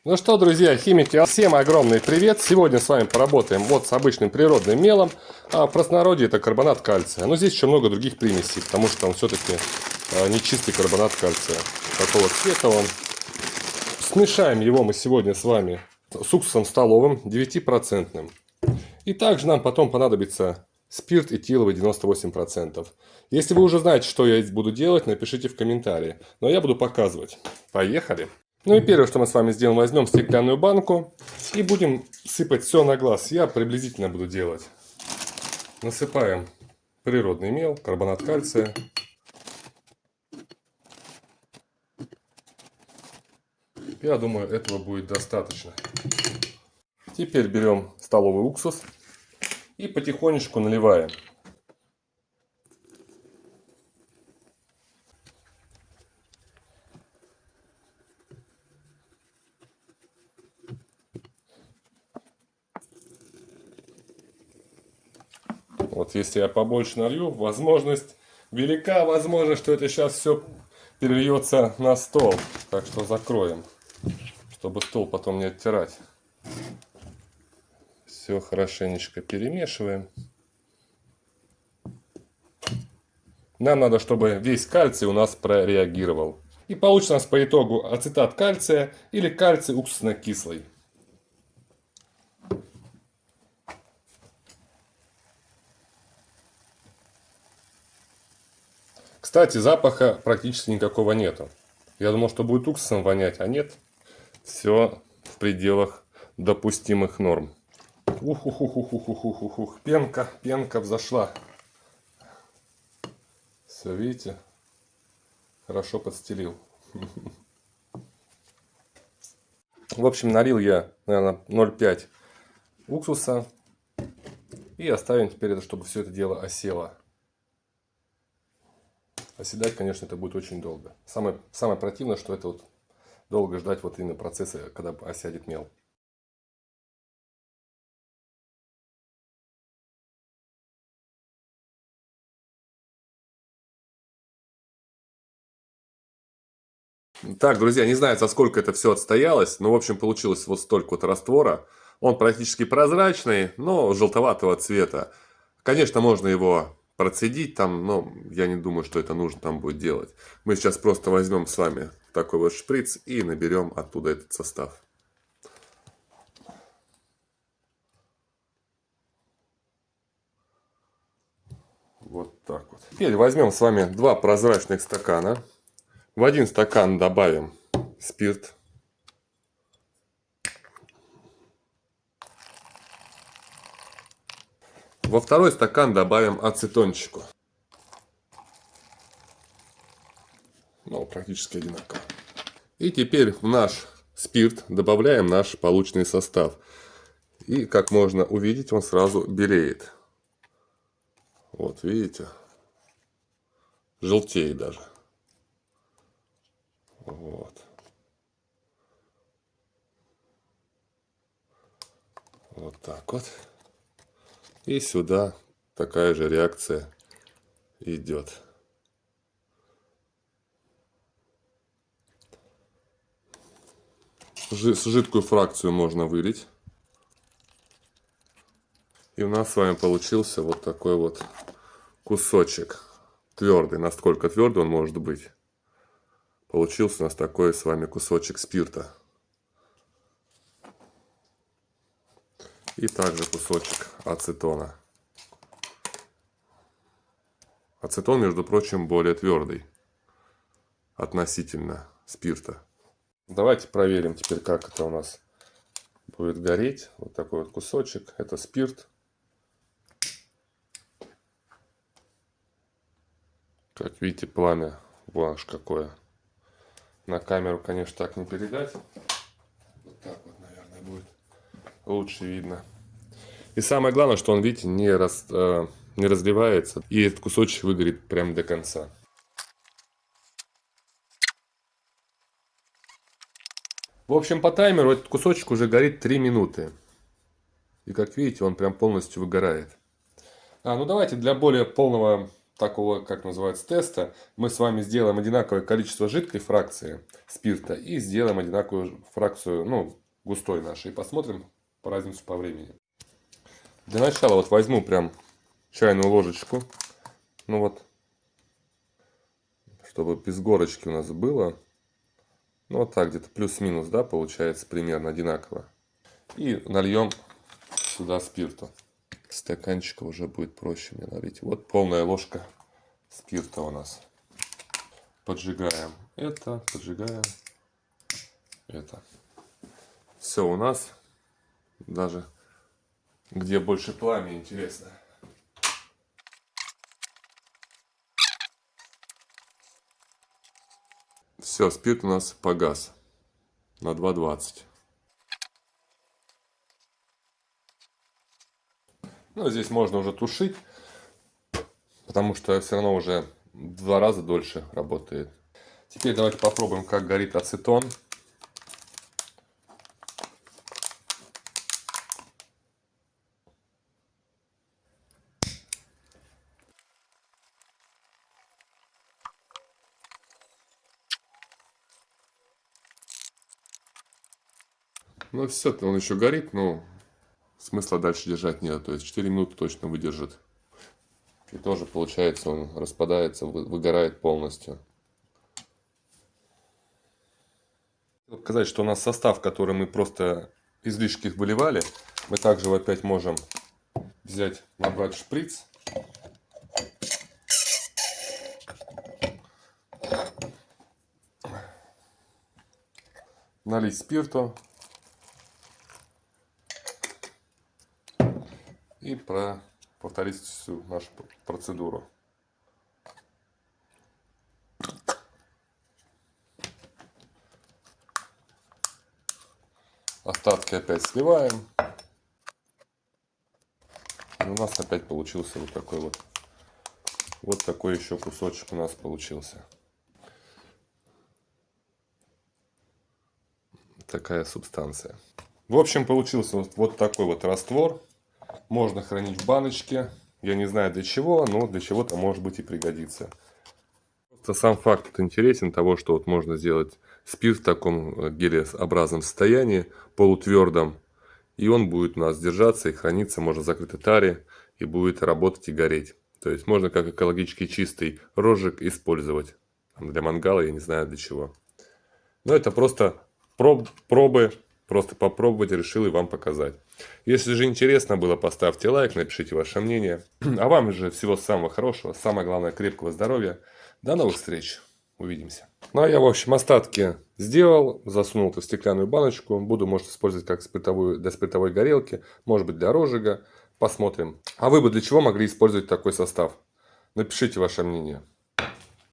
Ну что, друзья, химики, всем огромный привет! Сегодня с вами поработаем вот с обычным природным мелом, а в простонародье это карбонат кальция. Но здесь еще много других примесей, потому что он все-таки не чистый карбонат кальция. Такого цвета он. Смешаем его мы сегодня с вами с уксусом столовым 9%. И также нам потом понадобится спирт этиловый 98%. Если вы уже знаете, что я буду делать, напишите в комментарии. Но я буду показывать. Поехали! Ну и первое, что мы с вами сделаем, возьмем стеклянную банку и будем сыпать все на глаз. Я приблизительно буду делать. Насыпаем природный мел, карбонат кальция. Я думаю, этого будет достаточно. Теперь берем столовый уксус и потихонечку наливаем. Вот если я побольше налью, велика возможность, что это сейчас все перельется на стол. Так что закроем, чтобы стол потом не оттирать. Все хорошенечко перемешиваем. Нам надо, чтобы весь кальций у нас прореагировал. И получится у нас по итогу ацетат кальция или кальций уксусно-кислый. Кстати, запаха практически никакого нету. Я думал, что будет уксусом вонять, а нет. Все в пределах допустимых норм. Ух, пенка взошла. Все, видите? Хорошо подстелил. В общем, налил я, наверное, 0,5 уксуса. И оставим теперь это, чтобы все это дело осело. Оседать, конечно, это будет очень долго. Самое противное, что это вот долго ждать вот именно процесса, когда осядет мел. Так, друзья, не знаю, за сколько это все отстоялось, но, в общем, получилось вот столько вот раствора. Он практически прозрачный, но желтоватого цвета. Конечно, можно его процедить там, но я не думаю, что это нужно там будет делать. Мы сейчас просто возьмем с вами такой вот шприц и наберем оттуда этот состав. Вот так вот. Теперь возьмем с вами два прозрачных стакана. В один стакан добавим спирт. Во второй стакан добавим ацетончику. Ну, практически одинаково. И теперь в наш спирт добавляем наш полученный состав. И, как можно увидеть, он сразу белеет. Вот, видите? Желтеет даже. Вот. Вот так вот. И сюда такая же реакция идет. Жидкую фракцию можно вылить. И у нас с вами получился вот такой вот кусочек. Твердый. Насколько твердый он может быть. Получился у нас такой с вами кусочек спирта. И также кусочек ацетона. Ацетон, между прочим, более твердый относительно спирта. Давайте проверим теперь, как это у нас будет гореть. Вот такой вот кусочек. Это спирт. Как видите, пламя вон аж какое. На камеру, конечно, так не передать. Вот так вот, наверное, будет лучше видно. И самое главное, что он, видите, не разливается. И этот кусочек выгорит прямо до конца. В общем, по таймеру этот кусочек уже горит 3 минуты. И как видите, он прям полностью выгорает. Ну давайте для более полного такого, как называется, теста, мы с вами сделаем одинаковое количество жидкой фракции спирта и сделаем одинаковую фракцию, ну, густой нашей. И посмотрим по разницу по времени. Для начала вот возьму прям чайную ложечку. Ну вот, чтобы без горочки у нас было. Ну вот так где-то плюс-минус, да, получается примерно одинаково. И нальем сюда спирту. Стаканчика уже будет проще мне налить. Вот полная ложка спирта у нас. Поджигаем это, поджигаем это. Все у нас. Даже где больше пламя, интересно. Все, спирт у нас погас на 2,20. Ну, здесь можно уже тушить, потому что все равно уже в 2 раза дольше работает. Теперь давайте попробуем, как горит ацетон. Ну все, он еще горит, но смысла дальше держать нет. То есть 4 минуты точно выдержит. И тоже получается, он распадается, выгорает полностью. Хочу показать, что у нас состав, который мы просто излишки выливали, мы также опять можем взять, набрать шприц. Налить спирту. И повторить всю нашу процедуру. Остатки опять сливаем. И у нас опять получился вот такой вот. Вот такой еще кусочек у нас получился. Такая субстанция. В общем, получился вот такой вот раствор. Можно хранить в баночке. Я не знаю для чего, но для чего-то может быть и пригодится. Просто сам факт интересен того, что вот можно сделать спирт в таком гелеобразном состоянии, полутвердом. И он будет у нас держаться и храниться, можно в закрытой таре, и будет работать и гореть. То есть можно как экологически чистый розжиг использовать. Для мангала, я не знаю для чего. Но это просто пробы. Просто попробовать решил и вам показать. Если же интересно было, поставьте лайк, напишите ваше мнение. А вам же всего самого хорошего, самое главное крепкого здоровья. До новых встреч. Увидимся. Ну а я, в общем, остатки сделал, засунул это в стеклянную баночку. Буду, может, использовать как для спиртовой горелки, может быть, для розжига. Посмотрим. А вы бы для чего могли использовать такой состав? Напишите ваше мнение.